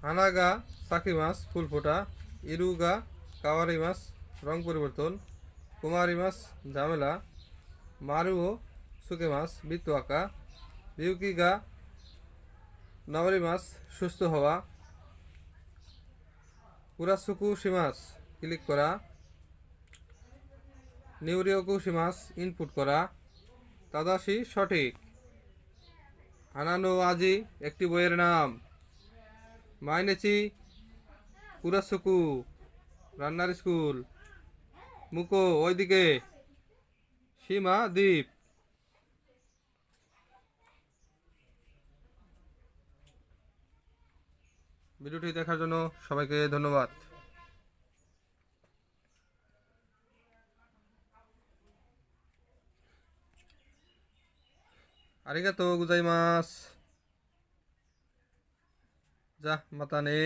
হানাগা Psaki মাছ ফুল ফোটা, ইরুগা কাওয়ারি মাছ রং পরিবর্তন, কুমারী মাছ ঝামেলা, মারুও সুকে মাছ বৃত্ত আঁকা, রিউকিগা নাওয়ারি মাছ সুস্থ হওয়া, কুরাসুকু মাছ ক্লিক করা, নিউরিওকু মাছ ইনপুট করা, তাদাশি সঠিক। হানানো আজি একটি বইয়ের নাম। মাইনেচি কুরাসুকু রান্নার স্কুল। মুকো ওইদিকে। সীমা দ্বীপ। ভিডিওটি দেখার জন্য সবাইকে ধন্যবাদ। আরিগাতো গুজাইমাস। যা মাতা নে।